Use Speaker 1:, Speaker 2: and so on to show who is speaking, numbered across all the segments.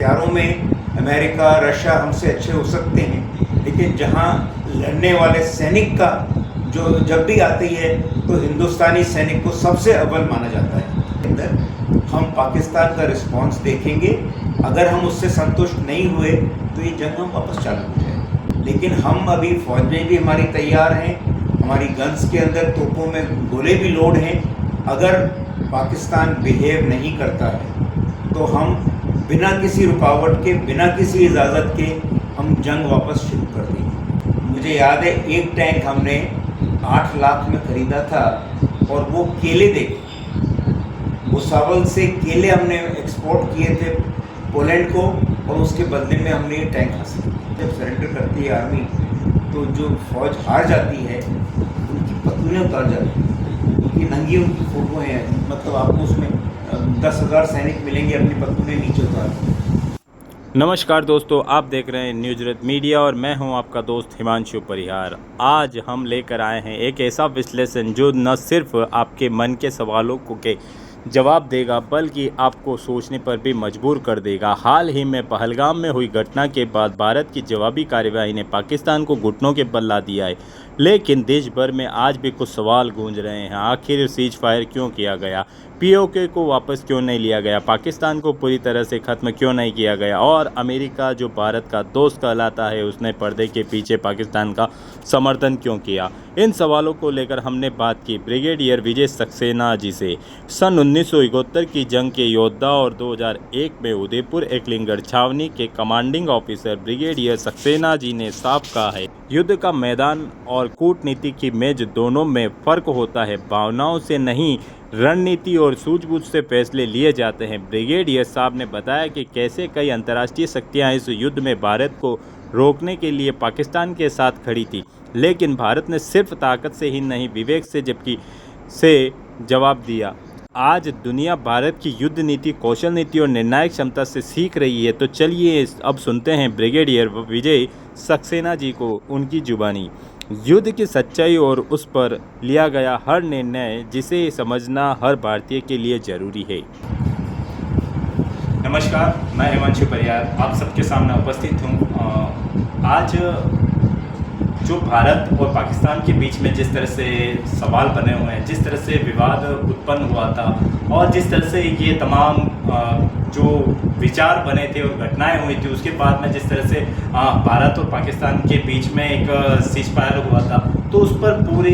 Speaker 1: हथियारों में America, Russia हमसे अच्छे हो सकते हैं, लेकिन जहां लड़ने वाले सैनिक का जो जब भी आती है तो हिंदुस्तानी सैनिक को सबसे अव्वल माना जाता है। अंदर हम पाकिस्तान का रिस्पांस देखेंगे। अगर हम उससे संतुष्ट नहीं हुए तो ये जंग हम वापस चालू हो जाए। लेकिन हम अभी फौज में भी हमारी तैयार हैं, हमारी गन्स के अंदर तोपों में गोले भी लोड हैं। अगर पाकिस्तान बिहेव नहीं करता है तो हम बिना किसी रुकावट के, बिना किसी इजाज़त के हम जंग वापस शुरू कर देंगे। मुझे याद है एक टैंक हमने 8 लाख में ख़रीदा था और वो केले दे, भुसावल से केले हमने एक्सपोर्ट किए थे पोलैंड को, और उसके बदले में हमने ये टैंक हासिल किया। जब सरेंडर करती है आर्मी तो जो फौज हार जाती है उनकी पतलूनें उतार जाती हैं, उनकी नंगी उनकी फ़ोटो हैं। मतलब आपको उसमें 10,000 सैनिक मिलेंगे अपनी पतलूनें नीचे उतार।
Speaker 2: नमस्कार दोस्तों, आप देख रहे हैं न्यूज़ मीडिया और मैं हूं आपका दोस्त हिमांशु परिहार। आज हम लेकर आए हैं एक ऐसा विश्लेषण जो न सिर्फ आपके मन के सवालों के जवाब देगा बल्कि आपको सोचने पर भी मजबूर कर देगा। हाल ही में पहलगाम में हुई घटना के बाद भारत की जवाबी कार्रवाई ने पाकिस्तान को घुटनों के बल ला दिया है, लेकिन देश भर में आज भी कुछ सवाल गूंज रहे हैं। आखिर सीज फायर क्यों किया गया, पीओके को वापस क्यों नहीं लिया गया, पाकिस्तान को पूरी तरह से ख़त्म क्यों नहीं किया गया, और अमेरिका जो भारत का दोस्त कहलाता है उसने पर्दे के पीछे पाकिस्तान का समर्थन क्यों किया। इन सवालों को लेकर हमने बात की ब्रिगेडियर विजय सक्सेना जी से। सन 1971 की जंग के योद्धा और 2001 में उदयपुर एकलिंगड छावनी के commanding officer brigadier Saxena ji ने साफ कहा है, युद्ध का मैदान और कूटनीति की मेज दोनों में फ़र्क होता है। भावनाओं से नहीं, रणनीति और सूझबूझ से फैसले लिए जाते हैं। ब्रिगेडियर साहब ने बताया कि कैसे कई अंतर्राष्ट्रीय शक्तियां इस युद्ध में भारत को रोकने के लिए पाकिस्तान के साथ खड़ी थी, लेकिन भारत ने सिर्फ ताकत से ही नहीं, विवेक से जवाब दिया। आज दुनिया भारत की युद्ध नीति, कौशल नीति और निर्णायक क्षमता से सीख रही है। तो चलिए अब सुनते हैं ब्रिगेडियर विजय सक्सेना जी को उनकी जुबानी। युद्ध की सच्चाई और उस पर लिया गया हर निर्णय जिसे समझना हर भारतीय के लिए जरूरी है।
Speaker 3: नमस्कार, मैं हिमांशु परिहार आप सबके सामने उपस्थित हूँ। आज जो भारत और पाकिस्तान के बीच में जिस तरह से सवाल बने हुए हैं, जिस तरह से विवाद उत्पन्न हुआ था और जिस तरह से ये तमाम जो विचार बने थे और घटनाएं हुई थी, उसके बाद में जिस तरह से भारत और पाकिस्तान के बीच में एक सीज फायर हुआ था, तो उस पर पूरे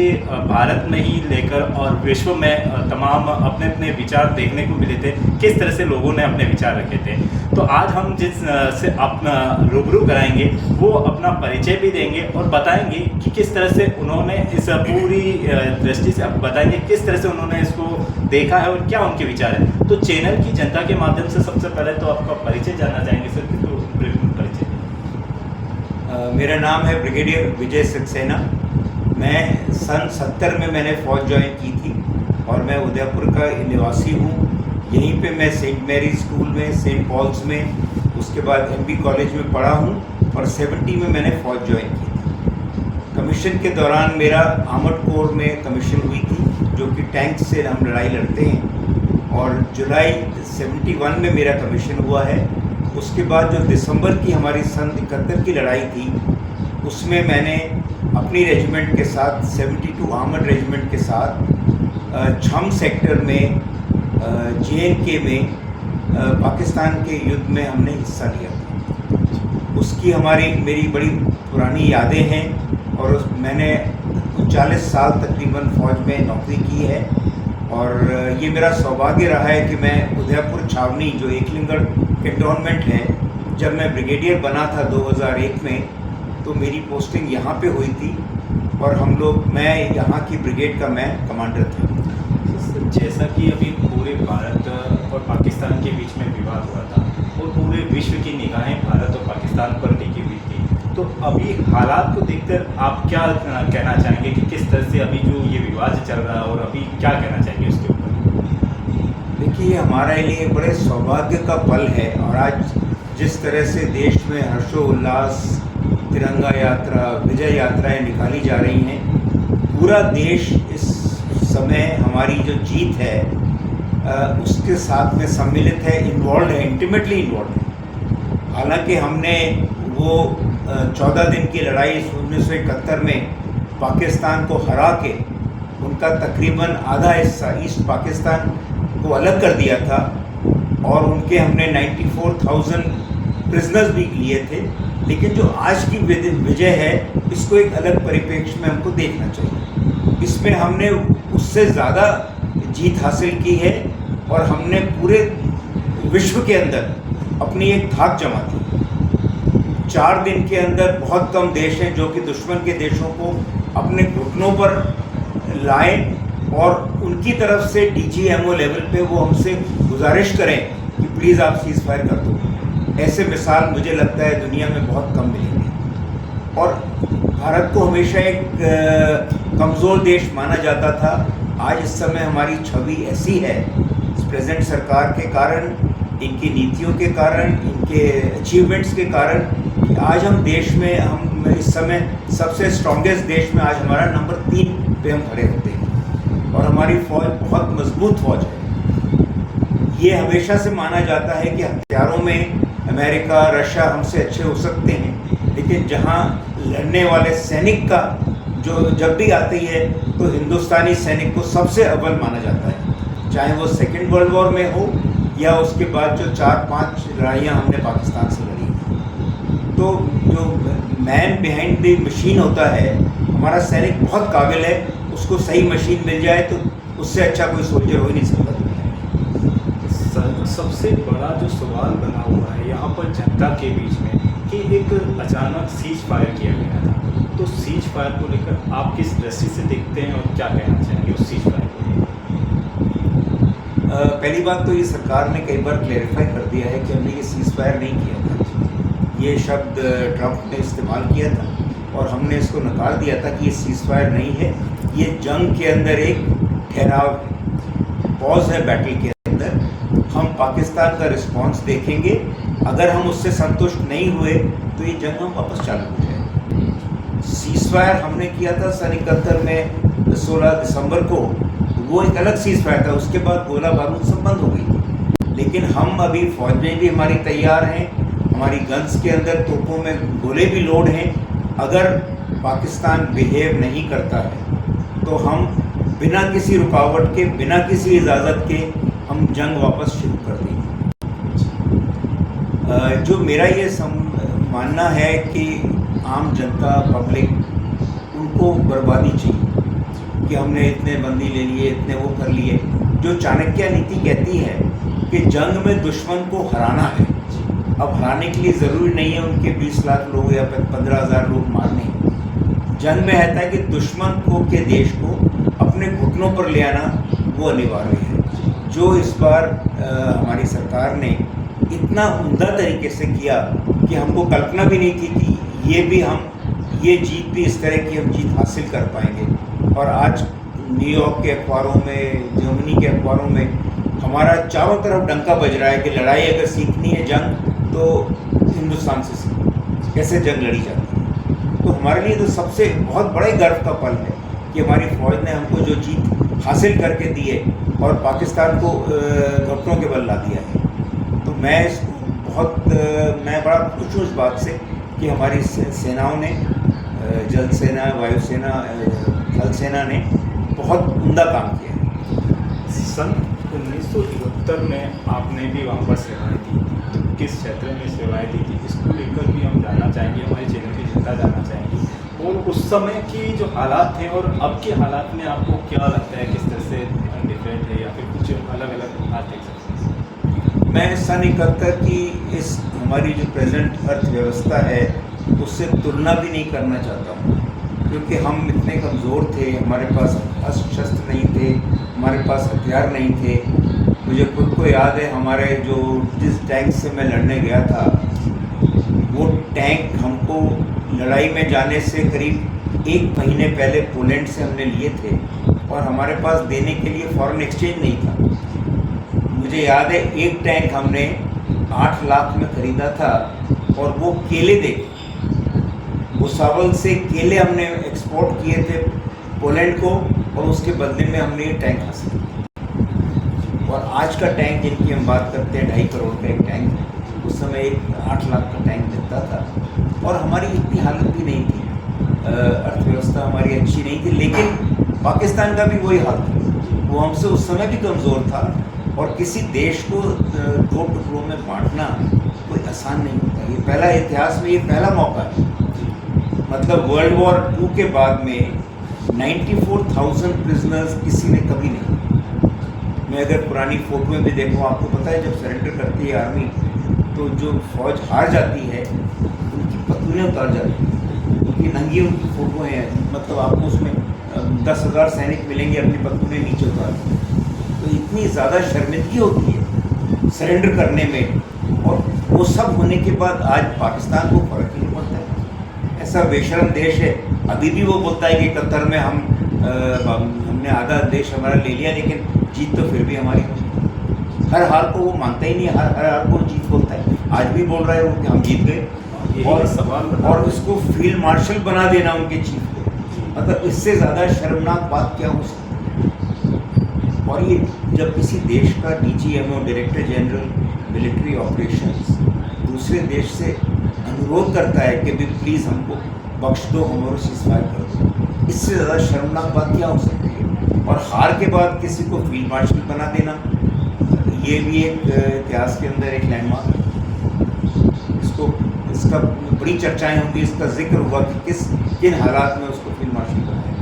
Speaker 3: भारत में ही लेकर और विश्व में तमाम अपने अपने विचार देखने को मिले थे, किस तरह से लोगों ने अपने विचार रखे थे। तो आज हम जिस से अपना रूबरू कराएंगे वो अपना परिचय भी देंगे और बताएंगे कि किस तरह से उन्होंने इस पूरी दृष्टि से बताएंगे किस तरह से उन्होंने इसको देखा है और क्या उनके विचार है। तो चैनल की जनता के माध्यम से सबसे पहले तो आपका परिचय जानना चाहेंगे सर, कि तो परिचय।
Speaker 1: मेरा नाम है ब्रिगेडियर विजय सक्सेना। मैं सन 70 में मैंने फ़ौज ज्वाइन की थी और मैं उदयपुर का निवासी हूँ। यहीं पे मैं सेंट मैरी स्कूल में, सेंट पॉल्स में, उसके बाद एमबी कॉलेज में पढ़ा हूँ और 70 में मैंने फ़ौज ज्वाइन की थी। कमीशन के दौरान मेरा आर्मर्ड कोर में कमीशन हुई थी, जो कि टैंक से हम लड़ाई लड़ते हैं, और जुलाई 71 में मेरा कमीशन हुआ है। उसके बाद जो दिसंबर की हमारी सन 71 की लड़ाई थी, उसमें मैंने अपनी रेजिमेंट के साथ 72 आर्मर्ड रेजिमेंट के साथ छम सेक्टर में JNK में पाकिस्तान के युद्ध में हमने हिस्सा लिया था। उसकी मेरी बड़ी पुरानी यादें हैं और मैंने 40 साल तकरीबन फ़ौज में नौकरी की है। और ये मेरा सौभाग्य रहा है कि मैं उदयपुर छावनी, जो एकलिंगड कैंटोनमेंट है, जब मैं ब्रिगेडियर बना था 2001 में, तो मेरी पोस्टिंग यहाँ पे हुई थी और मैं यहाँ की ब्रिगेड का मैं कमांडर था।
Speaker 3: जैसा कि अभी पूरे भारत और पाकिस्तान के बीच में विवाद हुआ था और पूरे विश्व की निगाहें भारत और पाकिस्तान पर टिकी हुई थी, तो अभी हालात को देखकर आप क्या कहना चाहेंगे कि किस तरह से अभी जो ये विवाद चल रहा है और अभी क्या कहना चाहेंगे उसके ऊपर?
Speaker 1: देखिए, हमारे लिए बड़े सौभाग्य का पल है और आज जिस तरह से देश में हर्षोल्लास, तिरंगा यात्रा, विजय यात्राएं निकाली जा रही हैं, पूरा देश इस समय हमारी जो जीत है उसके साथ में सम्मिलित है, इन्वॉल्व है, इंटीमेटली इन्वॉल्व है। हालांकि हमने वो 14 दिन की लड़ाई 1971 में पाकिस्तान को हरा के उनका तकरीबन आधा हिस्सा ईस्ट पाकिस्तान को अलग कर दिया था और उनके हमने 94,000 प्रिजनर्स भी लिए थे। लेकिन जो आज की विजय है इसको एक अलग परिप्रेक्ष्य में हमको देखना चाहिए। इसमें हमने उससे ज़्यादा जीत हासिल की है और हमने पूरे विश्व के अंदर अपनी एक धाक जमा दी। 4 दिन के अंदर बहुत कम देश हैं जो कि दुश्मन के देशों को अपने घुटनों पर लाएं और उनकी तरफ से DGMO लेवल पे वो हमसे गुजारिश करें कि प्लीज़ आप सीज़ फायर कर दो। ऐसे मिसाल मुझे लगता है दुनिया में बहुत कम मिलेंगे। और भारत को हमेशा एक कमज़ोर देश माना जाता था। आज इस समय हमारी छवि ऐसी है प्रेजेंट सरकार के कारण, इनकी नीतियों के कारण, इनके अचीवमेंट्स के कारण कि आज हम देश में हम इस समय सबसे स्ट्रॉन्गेस्ट देश में आज हमारा नंबर 3 पे हम खड़े होते हैं और हमारी फ़ौज बहुत मजबूत फ़ौज है। ये हमेशा से माना जाता है कि हथियारों में अमेरिका, रशिया हमसे अच्छे हो सकते हैं, लेकिन जहाँ लड़ने वाले सैनिक का जो जब भी आती है तो हिंदुस्तानी सैनिक को सबसे अव्वल माना जाता है, चाहे वो सेकेंड वर्ल्ड वॉर में हो या उसके बाद जो 4-5 लड़ाइयाँ हमने पाकिस्तान से लड़ी। तो जो मैन बिहाइंड द मशीन होता है, हमारा सैनिक बहुत काबिल है, उसको सही मशीन मिल जाए तो उससे अच्छा कोई सोल्जर हो ही नहीं सकता।
Speaker 3: सबसे बड़ा जो सवाल बना हुआ है यहाँ पर जनता के बीच में कि एक अचानक सीज फायर किया गया था, तो सीज फायर को लेकर आप किस दृष्टि से देखते हैं और क्या कहना चाहेंगे उस सीज फायर को लेकर?
Speaker 1: पहली बात तो ये सरकार ने कई बार क्लेरिफाई कर दिया है कि हमने ये सीज फायर नहीं किया था। ये शब्द ट्रंप ने इस्तेमाल किया था और हमने इसको नकार दिया था कि ये सीज फायर नहीं है, ये जंग के अंदर एक ठहराव है, पॉज है बैटल के अंदर। हम पाकिस्तान का रिस्पांस देखेंगे, अगर हम उससे संतुष्ट नहीं हुए तो ये जंग हम वापस चालू हो जाएगा। सीज फायर हमने किया था सन 71 में 16 दिसंबर को, वो एक अलग सीज फायर था, उसके बाद गोला बारूद सब बंद हो गई। लेकिन हम अभी फौजें भी हमारी तैयार हैं, हमारी गन्स के अंदर तोपों में गोले भी लोड हैं। अगर पाकिस्तान बिहेव नहीं करता है तो हम बिना किसी रुकावट के, बिना किसी इजाज़त के हम जंग वापस शुरू कर देंगे। जो मेरा ये मानना है कि आम जनता, पब्लिक, उनको बर्बादी चाहिए कि हमने इतने बंदी ले लिए, इतने वो कर लिए। जो चाणक्य नीति कहती है कि जंग में दुश्मन को हराना है। अब हराने के लिए ज़रूरी नहीं है उनके 20 लाख लोग या 15,000 लोग मारने। जंग में रहता है कि दुश्मन को के देश को अपने घुटनों पर ले आना वो अनिवार्य है। जो इस बार हमारी सरकार ने इतना उम्दा तरीके से किया कि हमको कल्पना भी नहीं थी कि ये जीत भी इस तरह की हम जीत हासिल कर पाएंगे। और आज न्यूयॉर्क के अखबारों में, जर्मनी के अखबारों में हमारा चारों तरफ डंका बज रहा है कि लड़ाई अगर सीखनी है जंग तो हिंदुस्तान से सीखो, कैसे जंग लड़ी जाती है। तो हमारे लिए तो सबसे बहुत बड़े गर्व का पल है कि हमारी फ़ौज ने हमको जो जीत हासिल करके दी है और पाकिस्तान को घुटनों के बल ला दिया है। तो मैं बड़ा खुश हूँ इस बात से कि हमारी सेनाओं ने, जल सेना, वायुसेना, थल सेना ने बहुत उम्दा काम किया है।
Speaker 3: सन 1971 में आपने भी वहाँ पर सेवाएं दी, तो किस क्षेत्र में सेवाएं दी थी इसको लेकर भी हम जानना चाहेंगे, हमारे चैनल की जनता जानना चाहेंगी। और उस समय की जो हालात थे और अब के हालात में आपको क्या लगता है, किस तरह से डिफरेंट है या फिर कुछ अलग अलग आप देख सकते हैं?
Speaker 1: मैं सन 71 की इस हमारी जो प्रेजेंट अर्थव्यवस्था है उससे तुलना भी नहीं करना चाहता हूँ, क्योंकि हम इतने कमज़ोर थे, हमारे पास अस्त्र शस्त्र नहीं थे, हमारे पास हथियार नहीं थे। मुझे खुद को याद है हमारे जिस टैंक से मैं लड़ने गया था, वो टैंक हमको लड़ाई में जाने से करीब 1 महीने पहले पोलैंड से हमने लिए थे और हमारे पास देने के लिए फॉरेन एक्सचेंज नहीं था। मुझे याद है एक टैंक हमने 8 लाख में ख़रीदा था और वो केले दे, भुसावल से केले हमने एक्सपोर्ट किए थे पोलैंड को और उसके बदले में हमने ये टैंक हासिल किया। और आज का टैंक जिनकी हम बात करते हैं 2.5 करोड़ का एक टैंक, वो उस समय एक 8 लाख का टैंक मिलता था और हमारी इतनी हालत भी नहीं थी, अर्थव्यवस्था हमारी अच्छी नहीं थी, लेकिन पाकिस्तान का भी वही हाल था। वो हमसे उस समय भी कमज़ोर था और किसी देश को 2 टुकड़ों में बांटना कोई आसान नहीं होता। ये पहला इतिहास में ये पहला मौका है। मतलब वर्ल्ड वॉर 2 के बाद में 94,000 प्रिजनर्स किसी ने कभी नहीं। मैं अगर पुरानी फ़ोटोएं भी देखूँ, आपको पता है जब सरेंडर करती है आर्मी तो जो फौज हार जाती है उनकी पतलूनें उतार जाती हैं, उनकी नंगी उनकी फ़ोटोएं हैं। मतलब आपको उसमें 10,000 सैनिक मिलेंगे अपनी पतलूनें नीचे उतार। तो इतनी ज़्यादा शर्मिंदगी होती है सरेंडर करने में, और वो सब होने के बाद आज पाकिस्तान को फ़र्क ही नहीं पड़ता है। ऐसा बेशरम देश है, अभी भी वो बोलता है कि कतर में हमने आधा देश हमारा ले लिया, लेकिन जीत तो फिर भी हमारी हुई। हर हार को वो मानता ही नहीं, हर हार को जीत बोलता है। आज भी बोल रहा है वो कि हम जीत गए, और
Speaker 3: सवाल
Speaker 1: और उसको फील्ड मार्शल बना देना उनके चीफ को। मतलब इससे ज़्यादा शर्मनाक बात क्या हो सकती है। और ये जब किसी देश का DGMO director general military operations दूसरे देश से अनुरोध करता है कि भी प्लीज़ हमको बख्श दो, हमारे सीज़फायर कर दो, इससे ज़्यादा शर्मनाक बात क्या हो सकती है। और हार के बाद किसी को फील्ड मार्शल बना देना, ये भी एक इतिहास के अंदर एक लैंडमार्क है। इसका बड़ी चर्चाएं होंगी, इसका जिक्र हुआ कि किन हालात में उसको फील्ड मार्शल बनाया।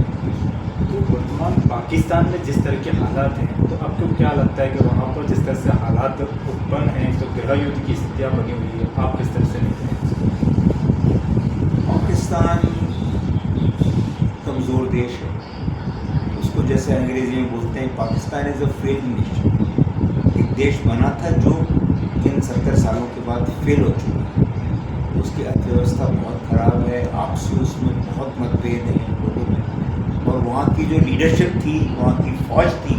Speaker 3: तो वर्तमान पाकिस्तान में जिस तरह के हालात हैं, तो आपको क्या लगता है कि वहाँ पर जिस तरह से हालात उत्पन्न हैं, तो गृह युद्ध की स्थितियाँ बनी हुई है, आप किस तरह से देखते हैं?
Speaker 1: पाकिस्तान कमज़ोर देश है, उसको जैसे अंग्रेजी में बोलते हैं Pakistan is a failed nation. एक देश बना था जो इन 70 सालों के बाद फेल हो चुका है। उसकी अर्थव्यवस्था बहुत ख़राब है, आपसी उसमें बहुत मतभेद हैं लोगों में, और वहाँ की जो लीडरशिप थी, वहाँ की फ़ौज थी,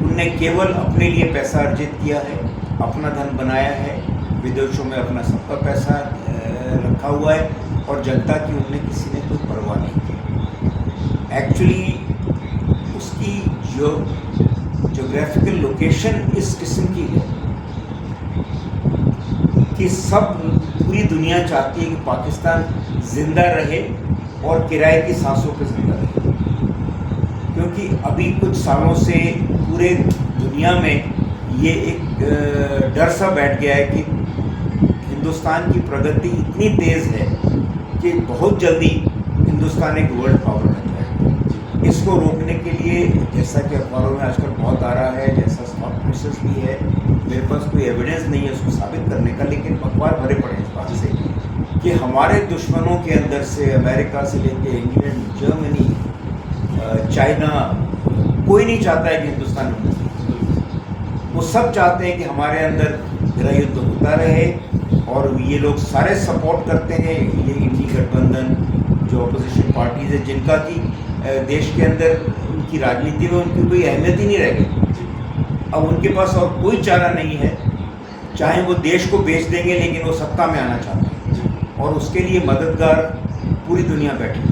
Speaker 1: उनने केवल अपने लिए पैसा अर्जित किया है, अपना धन बनाया है, विदेशों में अपना सबका पैसा रखा हुआ है, और जनता की उनने किसी ने कोई परवाह नहीं की। एक्चुअली उसकी जोग्राफिकल लोकेशन इस किस्म की है कि पूरी दुनिया चाहती है कि पाकिस्तान ज़िंदा रहे और किराए की सांसों पे ज़िंदा रहे, क्योंकि अभी कुछ सालों से पूरे दुनिया में ये एक डर सा बैठ गया है कि हिंदुस्तान की प्रगति इतनी तेज़ है कि बहुत जल्दी हिंदुस्तान एक वर्ल्ड पावर बन जाएगा। इसको रोकने के लिए, जैसा कि अखबारों में आजकल बहुत आ रहा है, जैसा थॉट प्रोसेस भी है, मेरे पास कोई एविडेंस नहीं है उसको साबित करने का, लेकिन अखबार भरे पड़े इस बात से कि हमारे दुश्मनों के अंदर से, अमेरिका से लेके इंग्लैंड, जर्मनी, चाइना, कोई नहीं चाहता है कि हिंदुस्तान में। वो सब चाहते हैं कि हमारे अंदर गृह युद्ध होता रहे, और ये लोग सारे सपोर्ट करते हैं ये इंडी गठबंधन जो अपोजिशन पार्टीज है, जिनका कि देश के अंदर उनकी राजनीति में उनकी कोई अहमियत ही नहीं रह गई। अब उनके पास और कोई चारा नहीं है, चाहे वो देश को बेच देंगे, लेकिन वो सत्ता में आना चाहते हैं, और उसके लिए मददगार पूरी दुनिया बैठी है।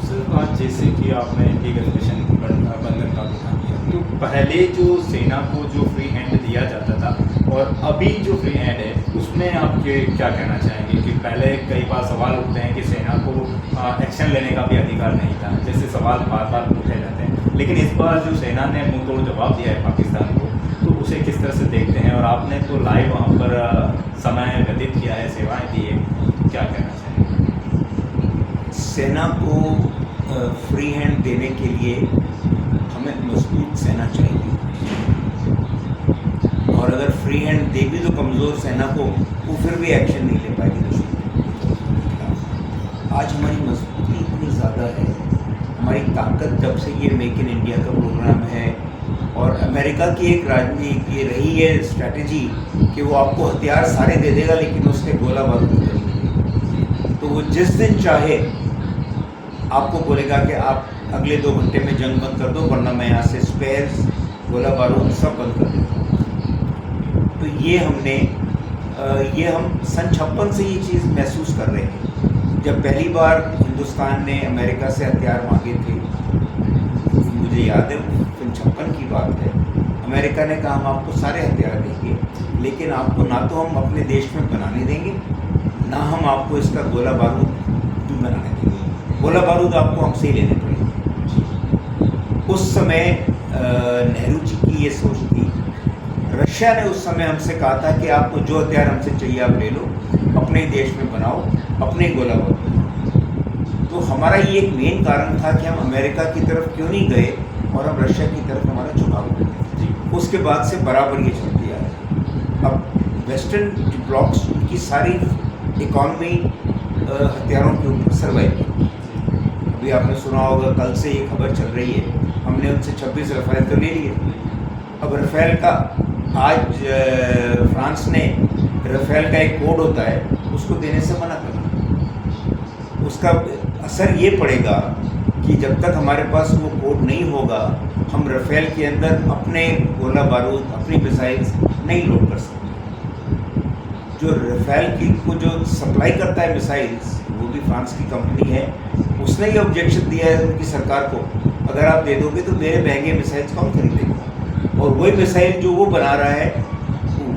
Speaker 3: सर, आज जैसे कि आपने इंटीग्रेशन बंधन का भी नाम लिया, तो पहले जो सेना को जो फ्री हैंड दिया जाता था और अभी जो फ्री हैंड है, उसमें आप क्या कहना चाहेंगे? कि पहले कई बार सवाल उठते हैं कि सेना को एक्शन लेने का भी अधिकार नहीं था, जैसे सवाल बार बार पूछे जाते हैं, लेकिन इस बार जो सेना ने मुंह तोड़ जवाब दिया है पाकिस्तान को, तो उसे किस तरह से देखते हैं? और आपने तो लाइव वहाँ पर समय व्यतीत किया है, सेवाएं दी है, क्या कहना चाहेंगे?
Speaker 1: सेना को फ्री हैंड देने के लिए हमें मजबूत सेना चाहिए, और अगर फ्री हैंड दे भी तो कमज़ोर सेना को, वो फिर भी एक्शन नहीं ले पाएगी दुश्मन। आज हमारी मजबूती इतनी ज़्यादा है, हमारी ताकत जब से ये मेक इन इंडिया का प्रोग्राम है, और अमेरिका की एक राजनीति ये रही है स्ट्रैटेजी कि वो आपको हथियार सारे दे देगा, लेकिन उसके गोला बारूद नहीं देगा। तो वो जिस दिन चाहे आपको बोलेगा कि आप अगले 2 घंटे में जंग बंद कर दो, वरना मैं यहाँ से स्पेयर्स, गोला बारूद सब बंद कर देता हूँ। तो ये हम सन 56 से ये चीज़ महसूस कर रहे हैं। जब पहली बार हिंदुस्तान ने अमेरिका से हथियार मांगे थे, मुझे याद है सन 56 की बात है, अमेरिका ने कहा हम आपको सारे हथियार देंगे, लेकिन आपको ना तो हम अपने देश में बनाने देंगे, ना हम आपको इसका गोला बारूद भी बनाने देंगे। गोला बारूद आपको हमसे ही लेने पड़ेंगे। उस समय नेहरू जी की ये सोच थी। रशिया ने उस समय हमसे कहा था कि आपको जो हथियार हमसे चाहिए आप ले लो, अपने ही देश में बनाओ, अपने ही गोला बारूद बनाओ। तो हमारा ये एक मेन कारण था कि हम अमेरिका की तरफ क्यों नहीं गए और हम रशिया की तरफ हमारा झुकाव हो गया। उसके बाद से बराबर ये चलती आ रही है। अब वेस्टर्न ब्लॉक्स की सारी इकॉनमी हथियारों के ऊपर सर्वाइव की। अभी आपने सुना होगा, कल से ये खबर चल रही है, हमने उनसे 26 रफेल तो ले लिए। अब रफेल का आज फ्रांस ने रफेल का एक कोड होता है, उसको देने से मना करना। उसका असर ये पड़ेगा कि जब तक हमारे पास वो कोड नहीं होगा, हम रफेल के अंदर अपने गोला बारूद, अपनी मिसाइल्स नहीं लोड कर सकते। जो रफेल की को जो सप्लाई करता है मिसाइल्स, वो भी फ्रांस की कंपनी है। उसने ये ऑब्जेक्शन दिया है उनकी सरकार को, अगर आप दे दोगे तो मेरे महंगे मिसाइल्स कौन खरीदेगा। और वही मिसाइल जो वो बना रहा है,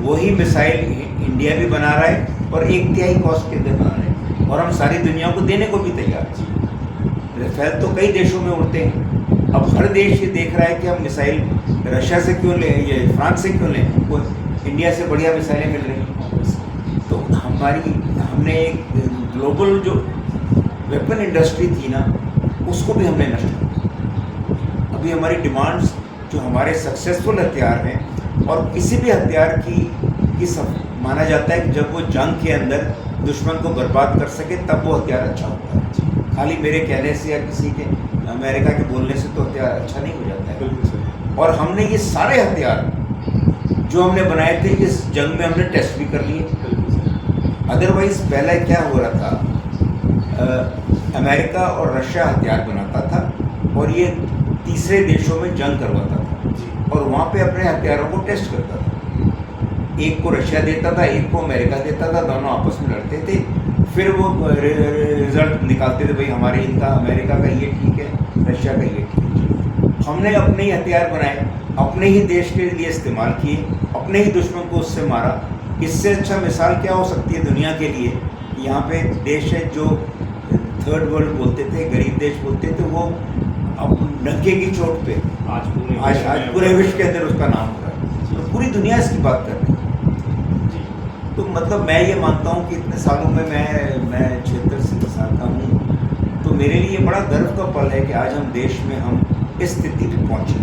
Speaker 1: वही मिसाइल इंडिया भी बना रहा है और 1/3 कॉस्ट के अंदर बना रहा है, और हम सारी दुनिया को देने को भी तैयार हैं। रफेल तो कई देशों में उड़ते हैं। अब हर देश ये देख रहा है कि हम मिसाइल रशिया से क्यों लें, ये फ्रांस से क्यों लें, वो इंडिया से बढ़िया मिसाइलें मिल रही हैं। तो हमने एक ग्लोबल जो वेपन इंडस्ट्री थी ना, उसको भी हमने नष्ट कर दिया। अभी हमारी डिमांड्स जो हमारे सक्सेसफुल हथियार हैं, और किसी भी हथियार की माना जाता है कि जब वो जंग के अंदर दुश्मन को बर्बाद कर सके तब वो हथियार अच्छा होता है। खाली मेरे कहने से या किसी के अमेरिका के बोलने से तो हथियार अच्छा नहीं हो जाता है। और हमने ये सारे हथियार जो हमने बनाए थे, इस जंग में हमने टेस्ट भी कर लिए। अदरवाइज पहले क्या हो रहा था, अमेरिका और रशिया हथियार बनाता था और ये तीसरे देशों में जंग करवाता था, और वहाँ पे अपने हथियारों को टेस्ट करता था। एक को रशिया देता था, एक को अमेरिका देता था, दोनों आपस में लड़ते थे। फिर वो रिजल्ट निकालते थे, भाई हमारे इनका अमेरिका का ये ठीक है, रशिया का ये ठीक है। हमने अपने ही हथियार बनाए, अपने ही देश के लिए इस्तेमाल किए, अपने ही दुश्मन को उससे मारा। इससे अच्छा मिसाल क्या हो सकती है दुनिया के लिए। यहाँ पे देश है जो थर्ड वर्ल्ड बोलते थे, गरीब देश बोलते थे, वो अब डंके की चोट पे आज पूरे विश्व के अंदर उसका नाम हो रहा है, तो पूरी दुनिया इसकी बात कर रही है। तो मतलब मैं ये मानता हूँ कि इतने सालों में मैं 76 साल का हूँ, तो मेरे लिए बड़ा गर्व का पल है कि आज हम देश में हम इस स्थिति पे पहुँचे।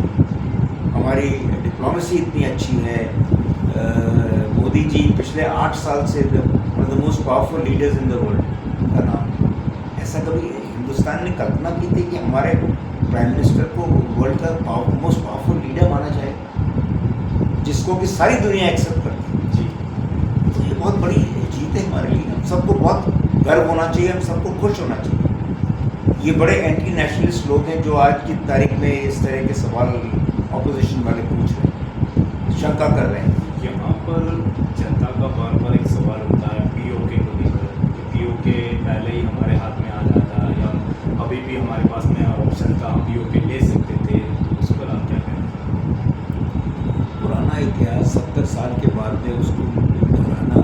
Speaker 1: हमारी डिप्लोमेसी इतनी अच्छी है। मोदी जी पिछले 8 साल से the most powerful leaders in the world, उनका नाम। ऐसा कभी हिंदुस्तान ने कल्पना की थी कि हमारे प्राइम मिनिस्टर को वर्ल्ड का मोस्ट पावरफुल लीडर माना जाए, जिसको कि सारी दुनिया एक्सेप्ट करती है। तो ये बहुत बड़ी जीत है हमारे लिए। हम सबको बहुत गर्व होना चाहिए, हम सबको खुश होना चाहिए। ये बड़े एंटी नेशनलिस्ट लोग हैं जो आज की तारीख में इस तरह के सवाल ऑपोजिशन वाले पूछ रहे हैं, शंका कर रहे हैं।
Speaker 3: यहाँ पर जनता का बार बार एक सवाल होता है पीओके को लेकर, कि पीओके पहले ही हमारे हाथ में आ जाता, या अभी भी हमारे पास में ऑप्शन था, हम पीओके ले सकते थे, तो उस पर आप क्या कहें?
Speaker 1: पुराना इतिहास 70 साल के बाद में उसको दोहराना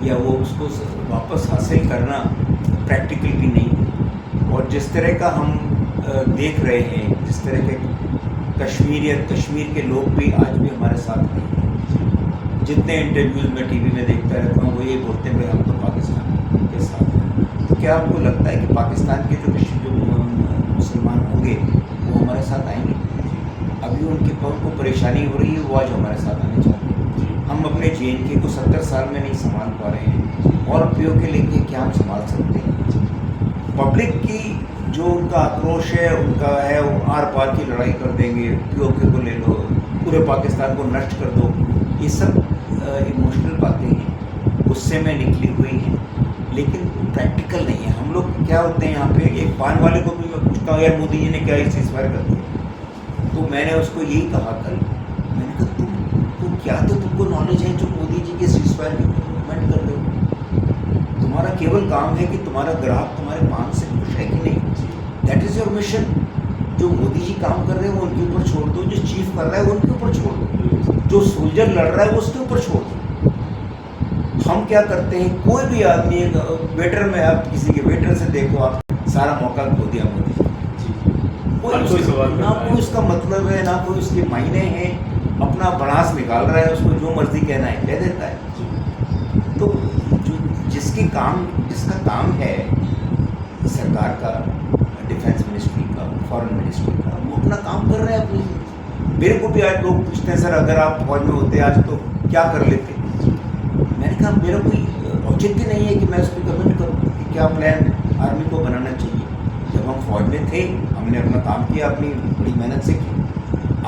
Speaker 1: या वो उसको वापस हासिल करना प्रैक्टिकल भी नहीं है। और जिस तरह का हम देख रहे हैं, जिस तरह के कश्मीर के लोग भी आज भी हमारे साथ नहीं हैं। जितने इंटरव्यूज़ में टीवी में देखता रहता हूँ, वो ये बोलते हैं भाई हम तो पाकिस्तान के साथ हैं। तो क्या आपको लगता है कि पाकिस्तान के जो मुसलमान होंगे वो हमारे साथ आएंगे? अभी उनको परेशानी हो रही है, वो आज हमारे साथ आने चाहते हैं। हम अपने JNK को 70 साल में नहीं संभाल पा रहे हैं, और POK लेके क्या हम संभाल सकते हैं? पब्लिक की जो उनका आक्रोश है, उनका है वो आर पार की लड़ाई कर देंगे, POK को ले लो, पूरे पाकिस्तान को नष्ट कर दो। ये सब इमोशनल बातें हैं, गुस्से में निकली हुई हैं, लेकिन प्रैक्टिकल नहीं है। हम लोग क्या होते हैं यहाँ पे, एक पान वाले को भी मैं पूछता हूँ, यार मोदी जी ने क्या इस सीज़फायर कर दिया, तो मैंने उसको यही कहा कल, मैंने कहा तुम क्या, तो तुमको नॉलेज है जो मोदी जी के सीज़फायर की कमेंट कर रहे हो? तुम्हारा केवल काम है कि तुम्हारा ग्राहक तुम्हारे पान से खुश है कि नहीं, दैट इज़ योर मिशन। जो मोदी जी काम कर रहे हैं वो उनके ऊपर छोड़ दो, जो चीफ कर रहा है वो उनके ऊपर छोड़ दो, जो सोल्जर लड़ रहा है वो उसके ऊपर छोड़ दो। हम क्या करते हैं, कोई भी आदमी वेटर में, आप किसी के वेटर से देखो, आप सारा मौका खो दिया मोदी
Speaker 3: कोई सवाल
Speaker 1: ना, कोई उसका मतलब है ना, कोई उसके मायने हैं, अपना भड़ास निकाल रहा है, उसको जो मर्जी कहना है कह देता है। तो जो जिसका काम है सरकार का, डिफेंस मिनिस्ट्री का, फॉरेन मिनिस्ट्री का, वो अपना काम कर रहे हैं अपनी। मेरे को भी आज लोग पूछते हैं, सर अगर आप फौज में होते आज तो क्या कर लेते। मैंने कहा मेरा कोई औचित्य नहीं है कि मैं उस पर कमेंट करूँ कि क्या प्लान आर्मी को बनाना चाहिए। जब हम फौज में थे हमने अपना काम किया, अपनी बड़ी मेहनत से की।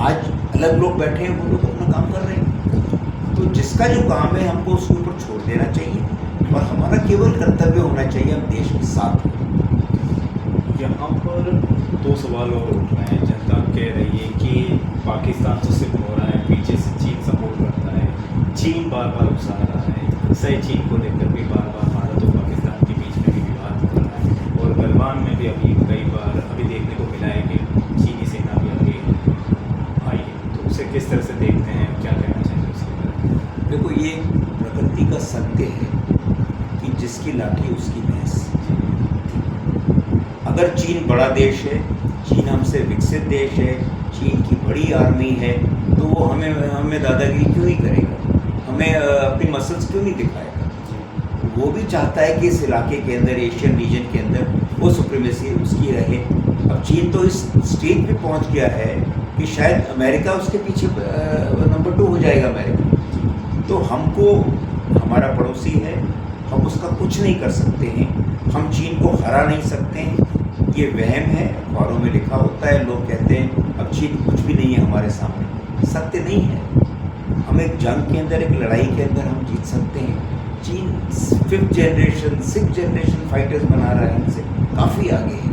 Speaker 1: आज अलग लोग बैठे हैं, वो लोग अपना काम कर रहे हैं। तो जिसका जो काम है हमको उसके ऊपर छोड़ देना चाहिए और हमारा केवल कर्तव्य होना चाहिए हम देश के साथ।
Speaker 3: यहाँ पर दो सवाल और उठ रहे हैं। जनता कह रही है कि पाकिस्तान तो सिर्फ हो रहा है, पीछे से चीन सपोर्ट करता है, चीन बार बार उकसा रहा है। सही चीन को लेकर भी बार बार भारत और पाकिस्तान के बीच में भी विवाद हो रहा है और गलवान में भी अभी कई बार अभी देखने को मिला है कि चीनी सेना भी आगे आई है। तो उसे किस तरह से देखते हैं, क्या कहना चाहिए उसके बारे में?
Speaker 1: देखो ये प्रकृति का सत्य है कि जिसकी लाठी उसकी भैंस। अगर चीन बड़ा देश है, चीन हमसे विकसित देश है, चीन की बड़ी आर्मी है, तो वो हमें दादागिरी क्यों नहीं करेगा, हमें अपनी मसल्स क्यों नहीं दिखाएगा। वो भी चाहता है कि इस इलाके के अंदर, एशियन रीजन के अंदर वो सुप्रीमेसी उसकी रहे। अब चीन तो इस स्टेज पे पहुंच गया है कि शायद अमेरिका उसके पीछे नंबर 2 हो जाएगा अमेरिका। तो हमको, हमारा पड़ोसी है, हम उसका कुछ नहीं कर सकते हैं, हम चीन को हरा नहीं सकते हैं। ये वहम है, अखबारों में लिखा होता है, लोग कहते हैं अब चीन कुछ भी नहीं है हमारे सामने। सत्य नहीं है। हम एक जंग के अंदर, एक लड़ाई के अंदर हम जीत सकते हैं। चीन 5th generation 6th generation fighters बना रहा है, हमसे काफ़ी आगे है।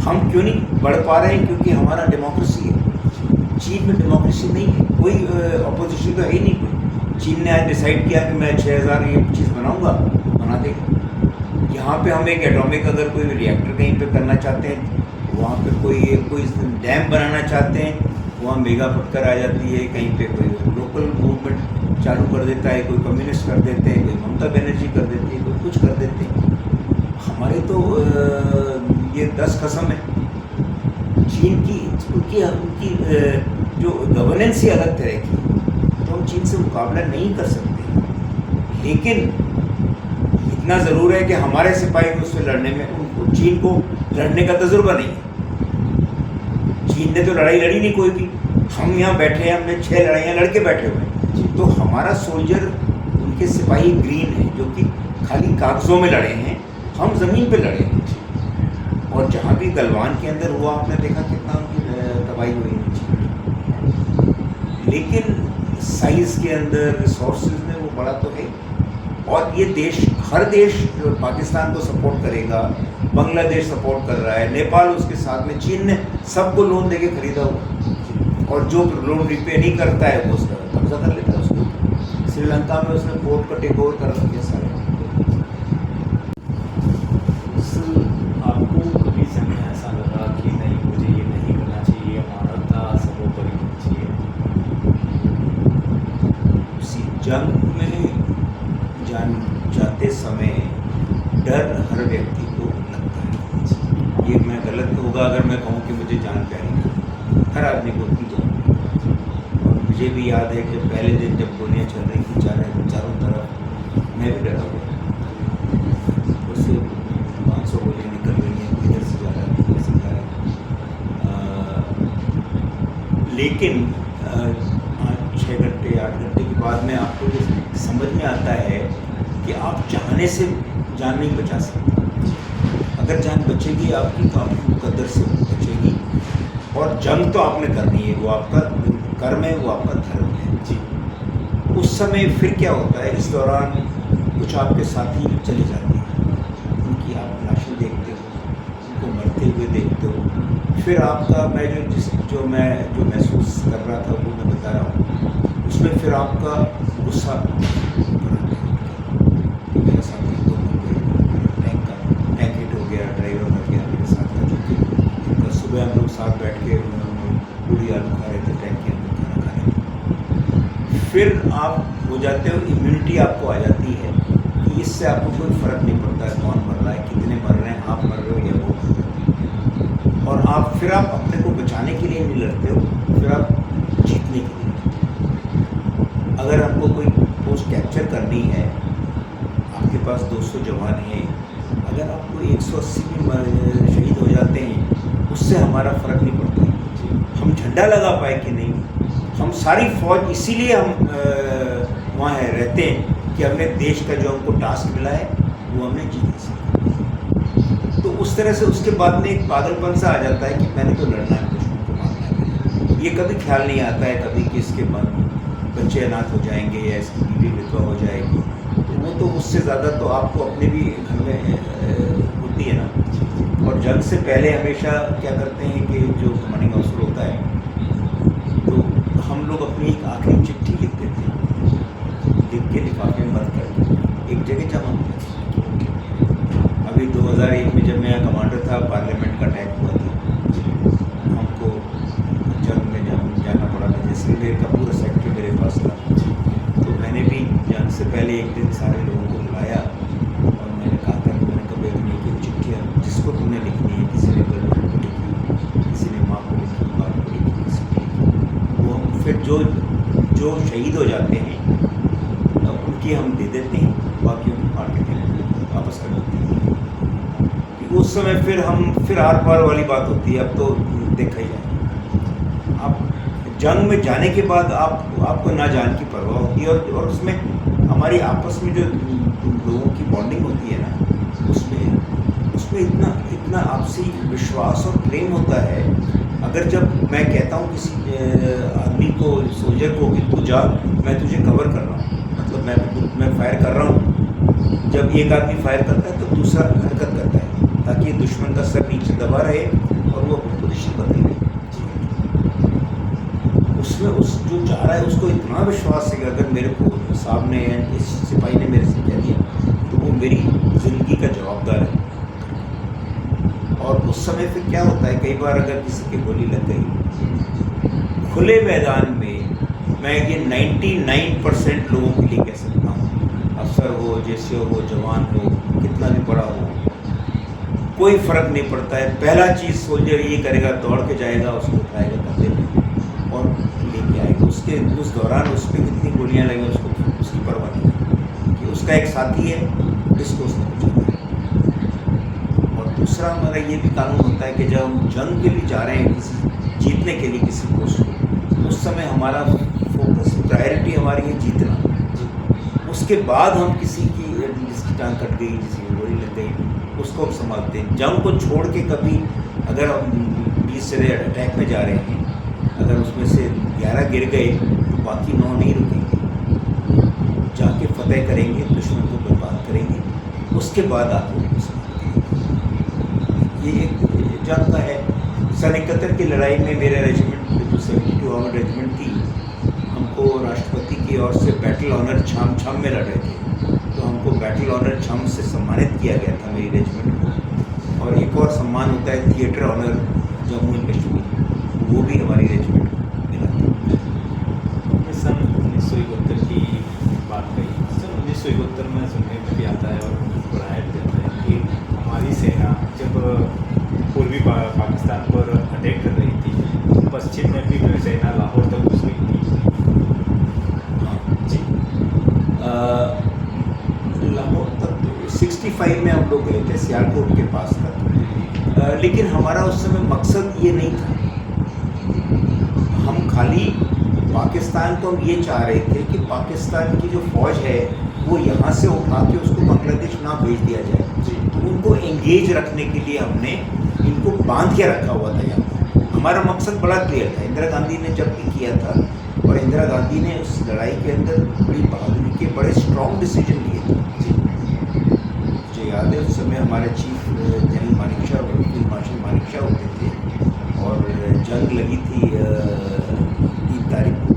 Speaker 1: हम क्यों नहीं बढ़ पा रहे हैं? क्योंकि हमारा डेमोक्रेसी है। चीन में डेमोक्रेसी नहीं है, कोई अपोजिशन तो है ही नहीं कोई। चीन ने आज डिसाइड किया कि मैं 6000 ये चीज़ बनाऊंगा, बना देगा। यहाँ पे हम एक एटॉमिक अगर कोई रिएक्टर कहीं पे करना चाहते हैं, वहाँ पे कोई डैम बनाना चाहते हैं, वहाँ मेगा फटकर आ जाती है। कहीं पे कोई लोकल मूवमेंट चालू कर देता है, कोई कम्युनिस्ट कर देते हैं, कोई ममता बनर्जी कर देती है, कोई कुछ कर देते हैं। हमारे तो ये 10 कसम है चीन की, उनकी जो गवर्नेंस ही अलग तरह की, तो हम चीन से मुकाबला नहीं कर सकते। लेकिन इतना ज़रूर है कि हमारे सिपाही उससे लड़ने में, उनको चीन को लड़ने का तजुर्बा नहीं है। चीन ने तो लड़ाई लड़ी नहीं कोई भी। हम यहाँ बैठे हैं, हमने 6 लड़ाइयाँ लड़के बैठे हुए हैं। तो हमारा सोल्जर, उनके सिपाही ग्रीन है जो कि खाली कागज़ों में लड़े हैं, हम ज़मीन पे लड़े हैं। और जहाँ भी गलवान के अंदर हुआ, आपने देखा कितना उनकी तबाही हुई है। लेकिन साइज़ के अंदर, रिसोर्सेज में वो बड़ा तो है। और ये देश, हर देश पाकिस्तान को सपोर्ट करेगा, बांग्लादेश सपोर्ट कर रहा है, नेपाल उसके साथ में, चीन ने सबको लोन देके खरीदा हुआ। और जो लोन रिपे नहीं करता है वो उसका कब्जा कर लेता है उसको। श्रीलंका में उसने पोर्ट का टेक ओवर कर रखे सारे।
Speaker 3: आपको कभी समय ऐसा लगा कि नहीं, मुझे ये नहीं करना चाहिए, मानवता सर्वोपरि होनी चाहिए?
Speaker 1: उसी जंग में जाते समय डर हर व्यक्ति को लगता है। ये मैं गलत होगा अगर मैं कहूँ कि मुझे जान प्यारी नहीं, हर आदमी को उतनी जान प्यारी। और मुझे भी याद है कि पहले दिन जब गोलियाँ चल रही थी चारों तरफ, मैं भी डरा हुआ। उससे 500 गोलियाँ निकल रही हैं, इधर से जा रहा है, इधर से जा रहा है। लेकिन 6 घंटे 8 घंटे के बाद में आपको ये समझ में आता है कि आप चाहने से जान नहीं बचा सकते। अगर जान बचेगी आपकी तो आपकी मुकद्दर से बचेगी। और जंग तो आपने करनी है, वो आपका कर्म है, वो आपका धर्म है जी। उस समय फिर क्या होता है, इस दौरान कुछ आपके साथी चले जाते हैं, उनकी आप लाशें देखते हो, उनको मरते हुए देखते हो। फिर आपका, मैं जो महसूस कर रहा था वो मैं बता रहा हूँ, उसमें फिर आपका गुस्सा, मेरे साथ ही 2 टैंक हिट हो गया, ड्राइवर मर गया मेरे साथ का, जो कि सुबह हम लोग साथ बैठ के पूरी आलू खा रहे थे, टैंक के अंदर खाना खा रहे थे। फिर आप हो जाते हो, इम्यूनिटी आपको आ जाती है उससे आपको कोई फ़र्क नहीं पड़ता है कौन मर रहा है, कितने मर रहे हैं, आप मर रहे हो या वो मर रहे हैं। और फिर आप अपने को बचाने के लिए नहीं लड़ते हो, फिर आप जीतने के लिए। अगर आपको कोई पोस्ट कैप्चर करनी है, आपके पास 200 जवान हैं, अगर आपको 180 भी शहीद हो जाते हैं, उससे हमारा फ़र्क नहीं पड़ता। हम झंडा लगा पाए कि नहीं, हम सारी फौज इसीलिए हम वहाँ रहते हैं कि हमने देश का जो हमको टास्क मिला है वो हमने जीत सका। तो उस तरह से उसके बाद में एक पागलपन सा आ जाता है कि मैंने तो लड़ना है, दुश्मन को मारना है। ये कभी ख्याल नहीं आता है कभी कि इसके बाद बच्चे अनाथ हो जाएंगे या इसकी बीवी विधवा हो जाएगी, तो वो तो उससे ज़्यादा तो आपको अपने भी घर में होती है ना। और जंग से पहले हमेशा क्या करते हैं कि जो कमांडिंग ऑफिसर होता है, तो हम लोग अपनी एक आखिरी चिट्ठी लिख देते हैं, लिख के लिफाफे में बंद करके एक जगह जमा करते हैं। अभी 2001 में जब मैं कमांडर था, पार्लियामेंट का अटैक हुआ था, हमको जंग में जाना पड़ा था, जैसलमेर का पूरा सेक्टर मेरे पास था। तो मैंने भी जंग से पहले एक दिन सारे लोगों को बुलाया और मैंने कहा था कि मैंने कभी अपनी एक चिट्ठियाँ जिसको तुमने लिखनी है, किसी ने गर्लफ्रेंड को लिखी, किसी ने माँ को लिखी, बाप को लिखी, किसी को लिखी, वो हम फिर जो शहीद हो जाते हैं उनकी हम दे देते हैं, बाकी उनको फाड़ के वापस कर देते हैं। उस समय फिर आर पार वाली बात होती है, अब तो देखा ही जाए। आप जंग में जाने के बाद आपको ना जान की परवाह होती है, और उसमें हमारी आपस में जो लोगों की बॉन्डिंग होती है ना, उसमें इतना आपसी विश्वास और प्रेम होता है। अगर जब मैं कहता हूँ किसी आदमी को, सोल्जर को, कि तू जा, मैं तुझे कवर कर रहा हूँ, मतलब मैं फायर कर रहा हूँ, जब एक आदमी फायर करता है तो दूसरा हरकत करता है ताकि दुश्मन का सर नीचे दबा रहे और वो अपनी पोजीशन बदल रहे। उसमें उस जो जा रहा है उसको इतना विश्वास है कि अगर मेरे को साहब ने, इस सिपाही ने मेरे से कह दिया तो वो मेरी ज़िंदगी का जवाबदार है। और उस समय फिर क्या होता है, कई बार अगर किसी की गोली लग गई खुले मैदान में, मैं ये 99% लोगों के लिए कह सकता हूँ, अफसर हो, जैसे हो, जवान हो, कितना भी बड़ा हो, कोई फ़र्क नहीं पड़ता है। पहला चीज़ सोल्जर ये करेगा, दौड़ के जाएगा, उसको उठाएगा कंधे पे और लेके आएगा। उस दौरान उस पर कितनी गोलियाँ लगी उसकी परवाह नहीं, कि उसका एक साथी है जिसको उसने बचाना है। और दूसरा हमारा ये भी कानून होता है कि जब हम जंग के लिए जा रहे हैं, किसी जीतने के लिए किसी पोस्ट को, उस समय हमारा फोकस, प्रायोरिटी हमारी है जीतना। उसके बाद हम जिसकी टांग कट गई, किसी की गोली लग गई, उसको हम संभालते हैं। जंग को छोड़ के कभी अगर हम 20 से अटैक में जा रहे हैं, अगर उसमें से 11 गिर गए तो बाकी 9 नहीं रुकेंगे, जाके फतेह करेंगे, दुश्मन को बर्बाद करेंगे, उसके बाद आके उनको संभालेंगे। ये एक जंग का है। सन 71 की लड़ाई में मेरे रेजिमेंट, जो 72 आर्मर्ड रेजिमेंट थी, हमको राष्ट्रपति की ओर से बैटल ऑनर छाम में लड़ रहे थे, तो हमको बैटल ऑनर छाम से सम्मानित किया गया था मेरी रेजिमेंट को। और एक और सम्मान होता है theatre honour Jammu and Kashmir, वो भी हमारी रेजिमेंट को मिला था।
Speaker 3: सन 1971 की बात कही। सन 1971 में सुनने में भी आता है और पढ़ाया भी जाता है कि हमारी सेना जब पूर्वी पाकिस्तान पर अटैक कर रही थी, पश्चिम में भी सेना लाहौर तक घुस गई थी। जी,
Speaker 1: लाहौर तक 65 में हम लोग गए थे, सियालकोट के पास तक। लेकिन हमारा उस समय मकसद ये नहीं था, हम खाली पाकिस्तान को हम ये चाह रहे थे कि पाकिस्तान की जो फ़ौज है वो यहाँ से उठा के उसको बांग्लादेश ना भेज दिया जाए। तो उनको एंगेज रखने के लिए हमने इनको बांध के रखा हुआ था यहाँ। हमारा मकसद बड़ा क्लियर था। इंदिरा गांधी ने जब भी किया था, और इंदिरा गांधी ने उस लड़ाई के अंदर बड़ी बहादुरी के बड़े स्ट्रॉन्ग डिसीजन लिए थे। मुझे याद है उस समय हमारे chief general Manekshaw, field marshal Manekshaw होते थे, और जंग लगी थी 3 तारीख को।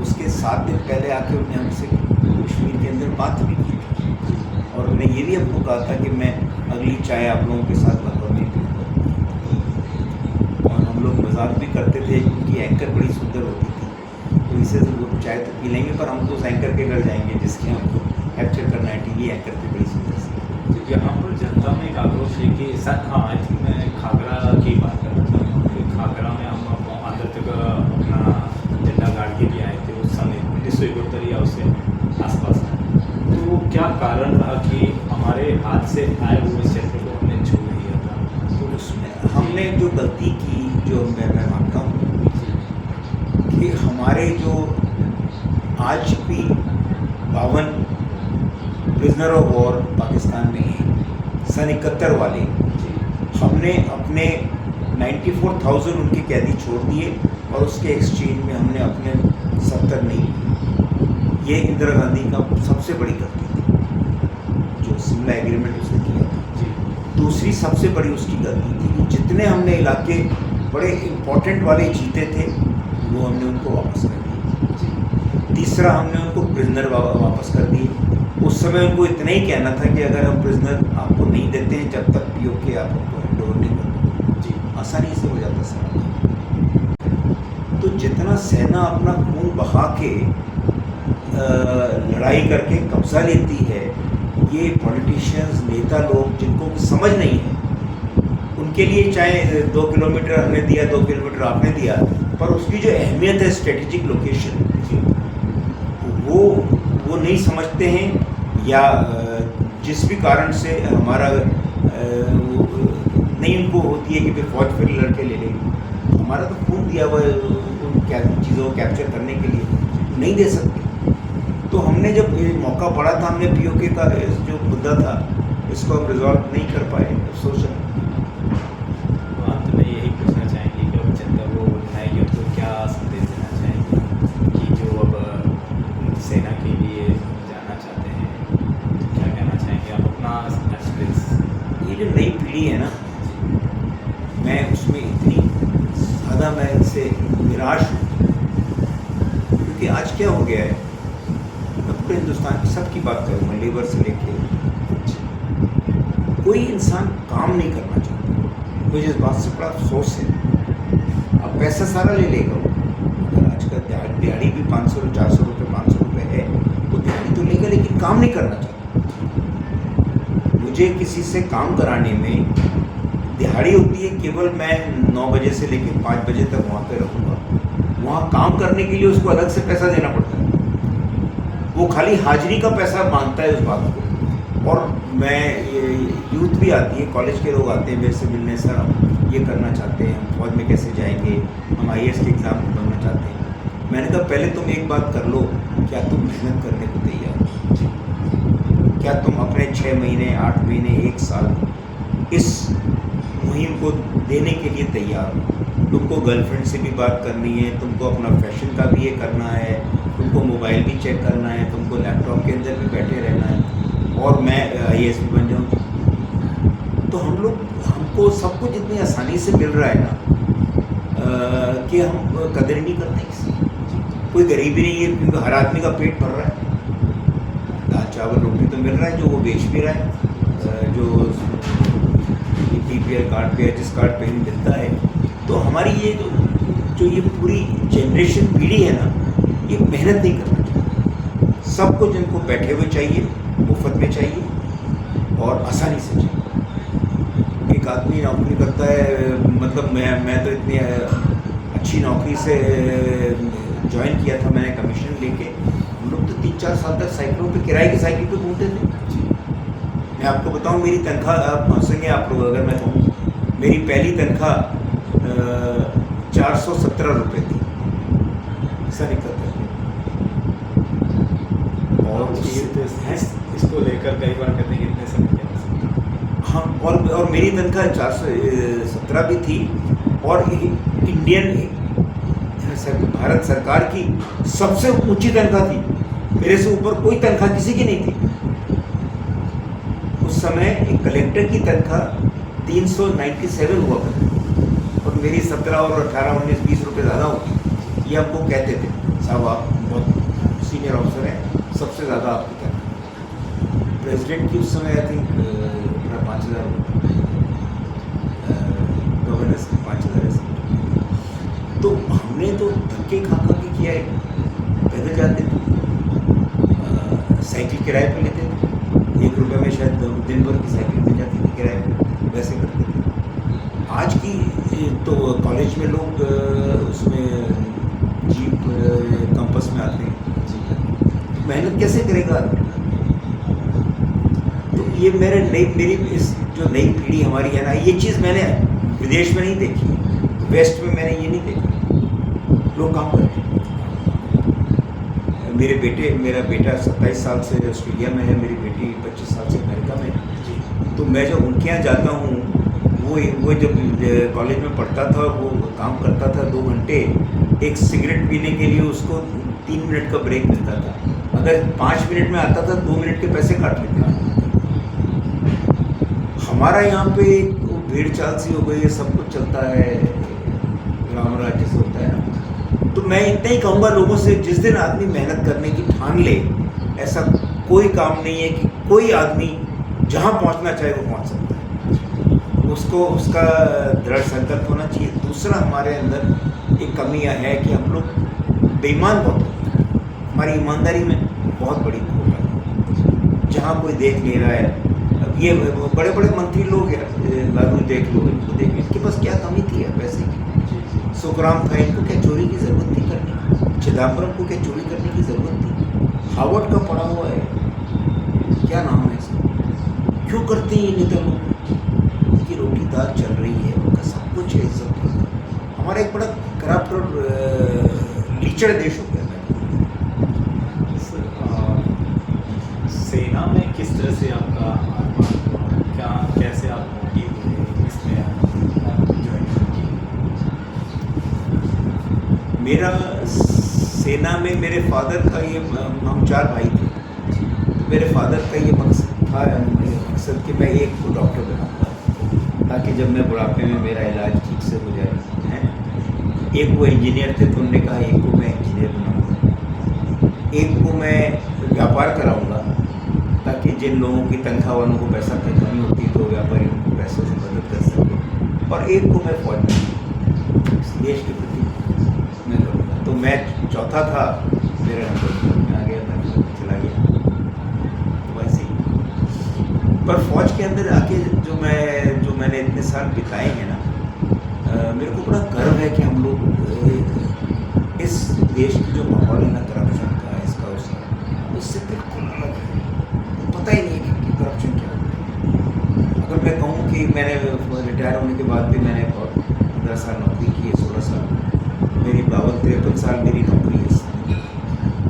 Speaker 1: उसके 7 दिन पहले आके उन्होंने हमसे कश्मीर के अंदर बात भी की थी, और उन्होंने ये भी हमको कहा था कि मैं अगली चाय आप लोगों के साथ लाहौर में पीऊँगा। और हम लोग मजाक भी करते थे, उनकी एंकर बड़ी सुंदर होती थी, तो इसे लोग चाय तो पी लेंगे, पर हम तो उस एंकर के घर जाएंगे जिसके हमको कैप्चर करना है, टीवी एंकर की बड़ी सुंदर
Speaker 3: तो यहाँ पर जनता में एक आक्रोश है कि सर, हाँ, आई थिंक मैं खागरा की बात करना चाहूँगा कि खागरा में हम अंदर तक अपना झंडा गाड़ के भी आए थे उस समय 1971 या उससे आसपास। तो क्या कारण रहा कि हमारे हाथ से आए हुए क्षेत्र को हमने छू लिया था?
Speaker 1: तो उसमें हमने जो गलती की, जो मैं मानता हूँ कि हमारे जो आज भी 52 प्रिजनर ऑफ वॉर पाकिस्तान में हैं, सन 71 वाले, हमने अपने 94,000 उनके कैदी छोड़ दिए और उसके एक्सचेंज में हमने अपने 70 नहीं लिए। ये इंदिरा गांधी का सबसे बड़ी गलती थी, जो शिमला एग्रीमेंट उसने किया था। दूसरी सबसे बड़ी उसकी गलती थी कि जितने हमने इलाके बड़े इम्पोर्टेंट वाले जीते थे वो हमने उनको वापस कर दिए। तीसरा, हमने उनको प्रिजनर वापस कर दिए। उस समय उनको इतना ही कहना था कि अगर हम प्रिजनर आपको नहीं देते हैं जब तक पीओके आप हमको हैंड ओवर नहीं कर जी, आसानी से हो जाता सर। तो जितना सेना अपना खून बहा के लड़ाई करके कब्जा लेती है, ये पॉलिटिशियंस, नेता लोग जिनको समझ नहीं है, उनके लिए चाहे 2 किलोमीटर हमने दिया, 2 किलोमीटर आपने दिया, पर उसकी जो अहमियत है स्ट्रेटेजिक लोकेशन, वो नहीं समझते हैं, या जिस भी कारण से हमारा नहीं उनको होती है कि फिर फौज फिर लड़के ले लेगी। हमारा तो खून दिया हुआ उन चीज़ों को कैप्चर करने के लिए, नहीं दे सकते। तो हमने जब ये मौका पड़ा था, हमने पीओके का जो मुद्दा था इसको हम रिजॉल्व नहीं कर पाए, अफसोस है।
Speaker 3: अंत में यही पूछना चाहेंगे कि अब जनता को नायक को क्या संदेश देना चाहेंगे कि जो अब सेना के लिए जाना चाहते हैं, तो क्या कहना चाहेंगे आप अपना एक्सपीरियंस?
Speaker 1: ये जो नई पीढ़ी है ना, मैं उसमें इतनी ज़्यादा मैं इससे निराश हूँ, क्योंकि आज क्या हो गया है, मैं पूरे हिंदुस्तान की सबकी बात करूँगा, लेबर से लेके कोई इंसान काम नहीं करना चाहता। मुझे इस बात से बड़ा अफसोस है। अब पैसा सारा ले लेगा, अगर आज का दिहाड़ी भी 500 400 रुपये 500 रुपये है, वो दिहाड़ी तो लेगा लेकिन काम नहीं करना चाहता। मुझे किसी से काम कराने में दिहाड़ी होती है, केवल मैं 9 बजे से लेकर 5 बजे तक वहाँ पे रहूँगा। वहाँ काम करने के लिए उसको अलग से पैसा देना पड़ता है, वो खाली हाजिरी का पैसा मांगता है उस बात को। और मैं यूथ भी आती है, कॉलेज के लोग आते हैं मेरे से मिलने, सर हम ये करना चाहते हैं, हम फौज में कैसे जाएंगे, हम IAS के एग्ज़ाम बनना चाहते हैं। मैंने कहा पहले तुम एक बात कर लो, क्या तुम मेहनत करने को तैयार हो? क्या तुम अपने 6 महीने 8 महीने 1 साल इस मुहिम को देने के लिए तैयार हो? तुमको गर्लफ्रेंड से भी बात करनी है, तुमको अपना फैशन का भी ये करना है, तुमको मोबाइल भी चेक करना है, तुमको लैपटॉप के अंदर भी बैठे रहना है, और मैं IAS भी बन जाऊँ। तो हमको सब कुछ इतनी आसानी से मिल रहा है ना कि हम कदर नहीं करते किसी। कोई गरीबी नहीं है, क्योंकि हर आदमी का पेट भर रहा है, दाल चावल रोटी तो मिल रहा है, जो वो बेच भी रहा है, जो BPL कार्ड पे है, जिस कार्ड पे भी मिलता है। तो हमारी ये जो ये पूरी जनरेशन पीढ़ी है ना, ये मेहनत नहीं करना चाहती। सबको जिनको बैठे हुए चाहिए, मुफ्त में चाहिए और आसानी से चाहिए। एक आदमी नौकरी करता है, मतलब मैं तो इतनी अच्छी नौकरी से ज्वाइन किया था, मैंने कमीशन लेके। हम लोग तो 3-4 साल तक साइकिलों पे, किराए की साइकिल पे घूमते थे। मैं आपको बताऊं, मेरी तनख्वाह, आप हंसेंगे आप लोग अगर मैं कहूँ, मेरी पहली तनख्वाह 417 रुपये थी सन 71। और
Speaker 3: इसको लेकर कई बार कहते हैं इतने समय क्या?
Speaker 1: हाँ, और मेरी तनख्वाह 417 भी थी, और इंडियन भारत सरकार की सबसे ऊंची तनख्वाह थी। मेरे से ऊपर कोई तनख्वाह किसी की नहीं थी। उस समय एक कलेक्टर की तनख्वाह 397 हुआ करती, और मेरी 17 और 18 19 20 रुपये ज़्यादा होती। ये हमको कहते थे, साहब आप बहुत सीनियर ऑफिसर हैं, सबसे ज़्यादा आपकी तनख्वाह। प्रेसिडेंट की उस समय आई थिंक 5,000 गवर्नर्स की 5,000। तो हमने तो धक्के खा के किया है। पैदल जाते थे, साइकिल किराए पे लेते थे, 1 रुपये में शायद दिन भर तो कॉलेज में लोग उसमें जीप कैंपस में आते हैं, मेहनत कैसे करेगा? तो ये मेरी इस जो नई पीढ़ी हमारी है ना, ये चीज़ मैंने विदेश में नहीं देखी, वेस्ट में मैंने ये नहीं देखी। लोग काम करते हैं। मेरा बेटा 27 साल से ऑस्ट्रेलिया में है, मेरी बेटी 25 साल से अमेरिका में है। तो मैं जब उनके यहाँ जाता हूँ, वो जब कॉलेज में पढ़ता था, वो काम करता था 2 घंटे, एक सिगरेट पीने के लिए उसको 3 मिनट का ब्रेक मिलता था। अगर 5 मिनट में आता था, 2 मिनट के पैसे काट लेता। हमारा यहाँ पे भीड़ चाल सी हो गई है, सब कुछ चलता है राम राज्य से होता है ना। तो मैं इतना ही कहूँगा लोगों से, जिस दिन आदमी मेहनत करने की ठान ले, ऐसा कोई काम नहीं है कि कोई आदमी जहाँ पहुँचना चाहे वो पहुँच सकता है। उसको उसका दृढ़ संकल्प होना चाहिए। दूसरा, हमारे अंदर एक कमी है कि हम लोग बेईमान बहुत होते हैं। हमारी ईमानदारी में बहुत बड़ी खोट है। जहाँ कोई देख ले रहा है, अब ये बड़े बड़े मंत्री लोग हैं, लालू देख लो, इनको देख लो, इनके पास क्या कमी थी है पैसे की? सुखराम था, इनको क्या चोरी की ज़रूरत थी करने? चिदम्बरम को क्या चोरी करने की ज़रूरत थी? हार्वर्ड का पढ़ा हुआ है, क्या नाम है इसका? क्यों करते हैं ये नेता लोग? उनकी रोटी दाल चल रही है, उनका सब कुछ है, सब। हमारा एक बड़ा करप्ट और लीचड़ देश हो गया है।
Speaker 3: सेना में किस तरह से आपका क्या, कैसे आप मोटिव हुए इसमें ज्वाइन किए?
Speaker 1: मेरा सेना में मेरे फादर का ये, हम 4 भाई थे, तो मेरे फादर का ये मकसद था, मकसद कि मैं एक को डॉक्टर बनाऊंगा ताकि जब मैं बुढ़ापे में मेरा इलाज ठीक से हो जाए हैं। एक वो इंजीनियर थे, तो उन्होंने कहा एक को मैं इंजीनियर बनाऊंगा, एक को मैं व्यापार कराऊंगा ताकि जिन लोगों की तनख्वाह वालों को पैसा की कमी होती है तो व्यापारी उनको पैसों से मदद कर सके, और एक को मैं फौज में इस देश के प्रति मैं करूँगा। तो मैं चौथा था, मेरा नंबर में आ गया, मैं चला गया। तो वैसे ही पर फौज के अंदर आके जो मैंने इतने साल बिताए हैं ना, मेरे को बड़ा गर्व है कि हम लोग इस देश की जो माहौल है ना करप्शन का, इसका उसका, उससे बिल्कुल अलग है। पता ही नहीं कि करप्शन क्या होता है। अगर मैं कहूँ कि मैंने रिटायर होने के बाद भी मैंने 15 साल नौकरी की है, 16 साल, मेरी 52-53 साल मेरी नौकरी है,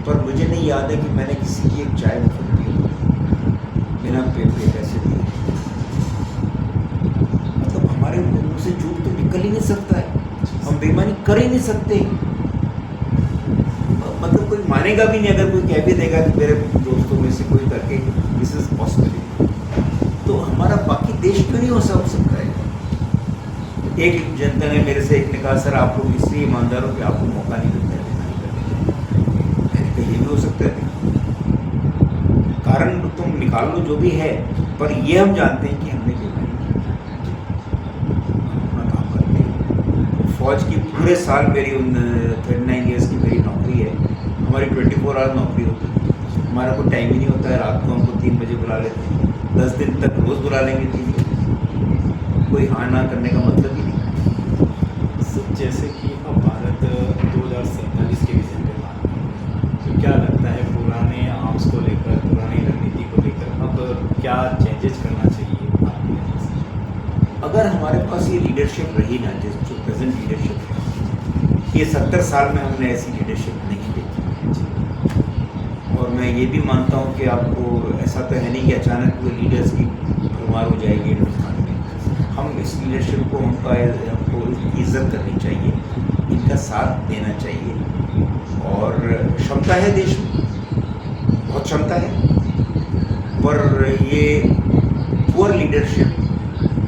Speaker 1: पर मुझे नहीं याद है कि मैंने किसी की एक चाय मुफ्त दी बिना पैसे दिए। मतलब हमारे मुँह से झूठ तो निकल ही नहीं सकता है, हम बेईमानी कर ही नहीं सकते। मतलब कोई मानेगा भी नहीं अगर कोई कह भी देगा कि मेरे दोस्तों में से कोई करके दिस इज पॉसिबल, तो हमारा बाकी देश क्यों नहीं हो सकता है? एक जनता ने मेरे से, एक ने कहा, सर आप लोग इसलिए ईमानदार हो कि आपको मौका नहीं मिलता है बेईमानी करने का। मैंने कहा ये भी हो सकता है, कारण तुम निकाल लो जो भी है, पर ये हम जानते हैं कि हमने बेईमानी की, अपना काम करते हैं। फौज की पूरे साल मेरी 39 ईयर्स की मेरी नौकरी है, हमारी 24 आवर नौकरी होती है, हमारा कोई टाइम ही नहीं होता है। रात को हमको 3 बजे बुला लेते हैं, 10 दिन तक रोज़ बुला लेंगे 3 बजे, कोई हाँ ना करने का मतलब ही नहीं।
Speaker 3: जैसे कि अब भारत 2047 के विजन पे बात करें, तो क्या लगता है पुराने आर्म्स को लेकर, पुरानी रणनीति को लेकर अब क्या चेंजेस करना चाहिए भारत में?
Speaker 1: अगर हमारे पास ये लीडरशिप रही ना, जो प्रेजेंट लीडरशिप है, ये 70 साल में हमने ऐसी लीडरशिप नहीं देखी। और मैं ये भी मानता हूँ कि आपको ऐसा तो है नहीं कि अचानक कोई लीडर्स की भरमार हो जाएगी हिंदुस्तान में। हम इस लीडरशिप को हमको इज्जत करनी चाहिए, इनका साथ देना चाहिए। और क्षमता है देश में, बहुत क्षमता है, पर ये पुअर लीडरशिप,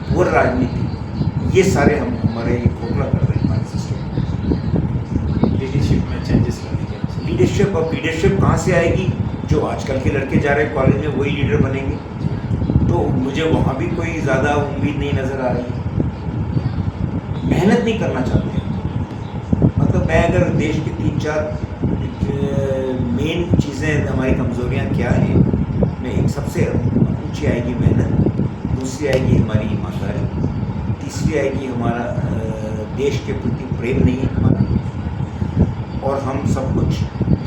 Speaker 1: पुअर राजनीति, ये सारे हमारे खोखला कर रहे हैं हमारे सिस्टम।
Speaker 3: लीडरशिप में चेंजेस करने के
Speaker 1: लीडरशिप, अब लीडरशिप कहाँ से आएगी? जो आजकल के लड़के जा रहे हैं कॉलेज में वही लीडर बनेंगे, तो मुझे वहाँ भी कोई ज़्यादा उम्मीद नहीं नज़र आ रही है। मेहनत नहीं करना चाहते हैं। मतलब मैं अगर देश की 3-4 मेन चीज़ें, हमारी कमज़ोरियाँ क्या हैं, मैं एक सबसे ऊँची आएगी मेहनत, दूसरी आएगी हमारी ईमानदारी, तीसरी आएगी हमारा देश के प्रति प्रेम नहीं है हमारा, और हम सब कुछ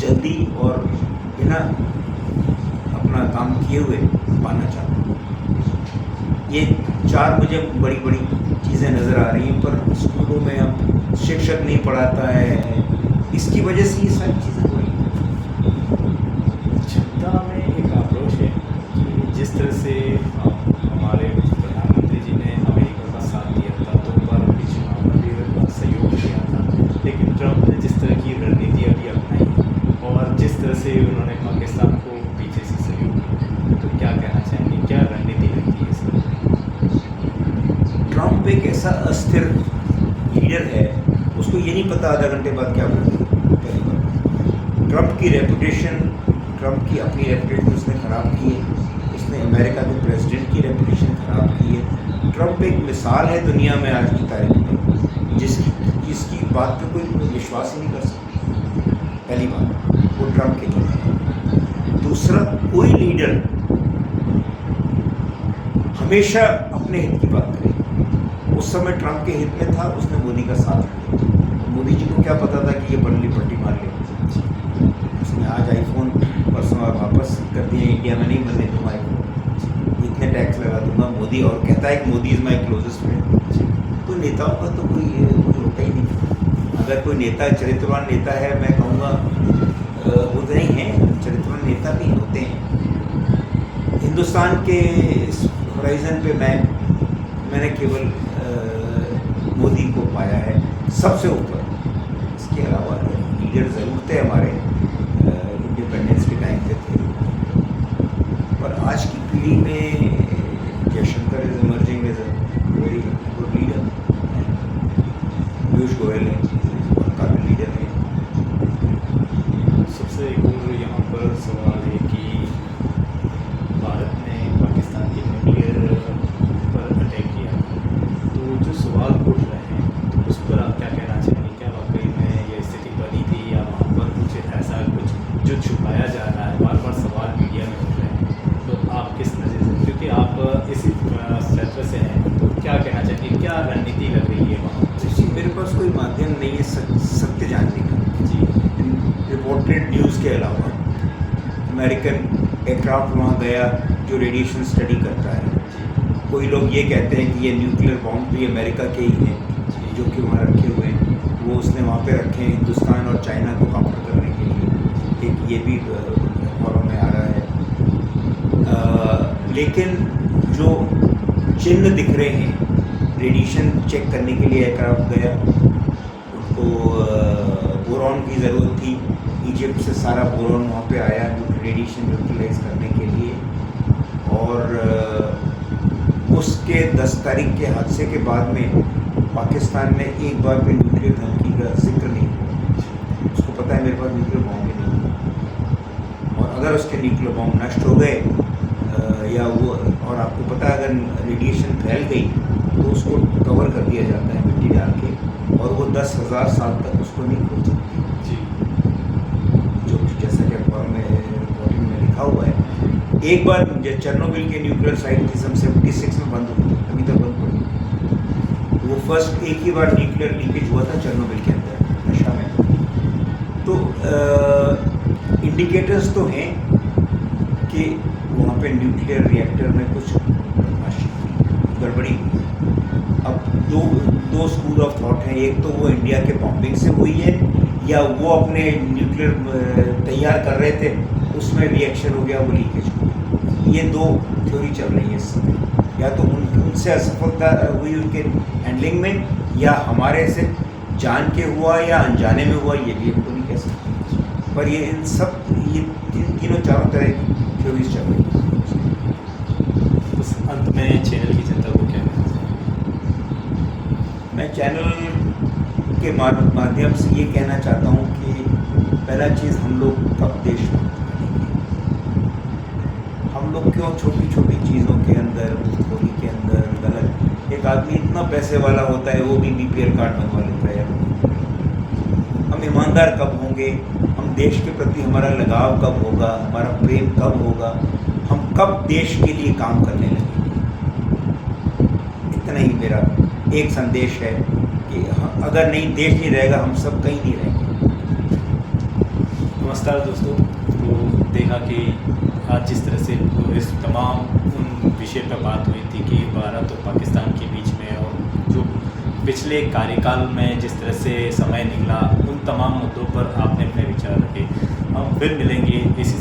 Speaker 1: जल्दी और बिना अपना काम किए हुए पाना चाहते हैं। ये 4 मुझे बड़ी बड़ी चीज़ें नज़र आ रही हैं, पर स्कूलों में अब शिक्षक नहीं पढ़ाता है, इसकी वजह से ये सारी चीज़ें हो रही हैं।
Speaker 3: क्षमता में एक अप्रोच है कि जिस तरह से हमारे प्रधानमंत्री जी ने अमेरिका का साथ दिया था, तो बार भी चुनाव में भी उनका सहयोग किया था, लेकिन ट्रंप ने जिस तरह की रणनीति अभी अपनाई और जिस तरह से उन्होंने पाकिस्तान को पीछे से सहयोग किया, तो क्या कहना चाहेंगे, क्या रणनीति लगती है इसमें?
Speaker 1: ट्रंप एक ऐसा अस्थिर लीडर है, उसको ये नहीं पता आधा घंटे बाद क्या बोलेगा। पहली बात, ट्रंप की अपनी रेपुटेशन उसने ख़राब की है, उसने अमेरिका के प्रेसिडेंट की रेपुटेशन ख़राब की है। ट्रंप एक मिसाल है दुनिया में आज की तारीख में, जिसकी बात पे कोई विश्वास ही नहीं कर सकता। पहली बात वो ट्रंप के लिए है। दूसरा, कोई लीडर हमेशा अपने हित की बात करे। उस समय ट्रंप के हित में था, उसने मोदी का साथ दिया। मोदी जी को क्या पता था कि ये बल्ली पट्टी मार लेगा। उसने आज आईफोन परसों वापस कर दिए, इंडिया में नहीं बनने दूंगा आईफोन, इतने टैक्स लगा दूंगा मोदी, और कहता है कि Modi is my closest friend. तो नेताओं का तो कोई होता ही नहीं। अगर कोई नेता चरित्रवान नेता है, मैं कहूँगा वो तो नहीं है, चरित्रवान नेता भी होते हैं। हिंदुस्तान के इस होराइज़न पे मैंने केवल मोदी को पाया है सबसे ऊपर। इसके अलावा लीडर ज़रूर थे हमारे, इंडिपेंडेंस के टाइम पे थे, पर आज की पीढ़ी में Jaishankar is emerging as a very good leader. Piyush Goyal है, बहुत काबिल लीडर है।
Speaker 3: सबसे एक और यहाँ पर सवाल है कि भारत ने पाकिस्तान के न्यूक्लियर पर अटैक किया, तो जो सवाल उठ रहे हैं, तो उस पर आप क्या कहना चाहेंगे? क्या वाकई में ये स्थिति बनी थी, या वहाँ पर कुछ ऐसा कुछ जो छुपाया जा रहा है? बार बार सवाल मीडिया में उठ रहे हैं, तो आप किस नज़र से, क्योंकि आप इसी क्षेत्र से हैं, तो क्या कहना चाहेंगे, क्या रणनीति लग रही है वहाँ?
Speaker 1: मेरे पास कोई माध्यम नहीं है सत्य जानने का
Speaker 3: जी,
Speaker 1: रिपोर्टेड न्यूज़ के अलावा। अमेरिकन एयरक्राफ्ट वहाँ गया जो रेडिएशन स्टडी करता है। कोई लोग ये कहते हैं कि ये न्यूक्लियर बॉम्ब भी अमेरिका के ही हैं जो कि वहाँ रखे हुए हैं, वो उसने वहाँ पे रखे हैं हिंदुस्तान और चाइना को काउंटर करने के लिए। एक ये भी अखबारों में आ रहा है। लेकिन जो चिन्ह दिख रहे हैं, रेडिएशन चेक करने के लिए एयरक्राफ्ट गया, उनको बोरॉन की ज़रूरत थी, इजिप्ट से सारा बोरॉन वहाँ पे आया रेडिएशन यूटिलाइज करने के लिए, और उसके 10 तारीख के हादसे के बाद में पाकिस्तान ने एक बार भी न्यूक्लियर धमकी का जिक्र नहीं किया। उसको पता है मेरे पास न्यूक्लियर बॉम्ब ही नहीं, और अगर उसके न्यूक्लियर बॉम्ब नष्ट हो गए या वो, और आपको पता है अगर रेडिएशन फैल गई तो उसको कवर कर दिया जाता है मिट्टी डाल के, और वो 10,000 साल तक उसको नहीं खोल सकती।
Speaker 3: जी,
Speaker 1: जो जैसा कि अखबार में रिपोर्टिंग में लिखा हुआ है। एक बार चेर्नोबिल के न्यूक्लियर साइट सन 76 में बंद हुई, अभी तक बंद पड़ी। वो फर्स्ट एक ही बार न्यूक्लियर लीकेज हुआ था चेर्नोबिल के अंदर, रशिया में। तो इंडिकेटर्स तो हैं कि वहाँ पे न्यूक्लियर रिएक्टर में कुछ गड़बड़ी हुई। अब दो स्कूल ऑफ थॉट हैं, एक तो वो इंडिया के बॉम्बिंग से हुई है, या वो अपने न्यूक्लियर तैयार कर रहे थे उसमें रिएक्शन हो गया, वो लीकेज हुआ। ये 2 थ्योरी चल रही है इस समय, या तो उनसे असफलता हुई उनके हैंडलिंग में, या हमारे से जान के हुआ या अनजाने में हुआ, ये भी हमको नहीं कह सकते। पर ये तीनों चारों तरह की थ्योरीज चल रही है।
Speaker 3: तो अंत में चैनल की जनता को क्या कहना चाहिए?
Speaker 1: मैं चैनल के माध्यम से ये कहना चाहता हूँ कि पहला चीज़, हम लोग कब देश हम लोग क्यों छोटी छोटी चीज़ों के अंदर, मुफ्तखोरी के अंदर गलत। एक आदमी इतना पैसे वाला होता है, वो भी BPL कार्ड बनवा लेता है। हम ईमानदार कब होंगे? हम देश के प्रति हमारा लगाव कब होगा? हमारा प्रेम कब होगा? हम कब देश के लिए काम करने लगेंगे? इतना ही मेरा एक संदेश है कि अगर नहीं देश नहीं रहेगा हम सब कहीं नहीं रहेंगे।
Speaker 3: नमस्कार दोस्तों। तो देखा कि आज जिस तरह से इस तमाम उन विषय पर बात हुई थी कि भारत और पाकिस्तान के बीच में, और जो पिछले कार्यकाल में जिस तरह से समय निकला, उन तमाम मुद्दों पर आपने अपने विचार रखे। हम फिर मिलेंगे इसी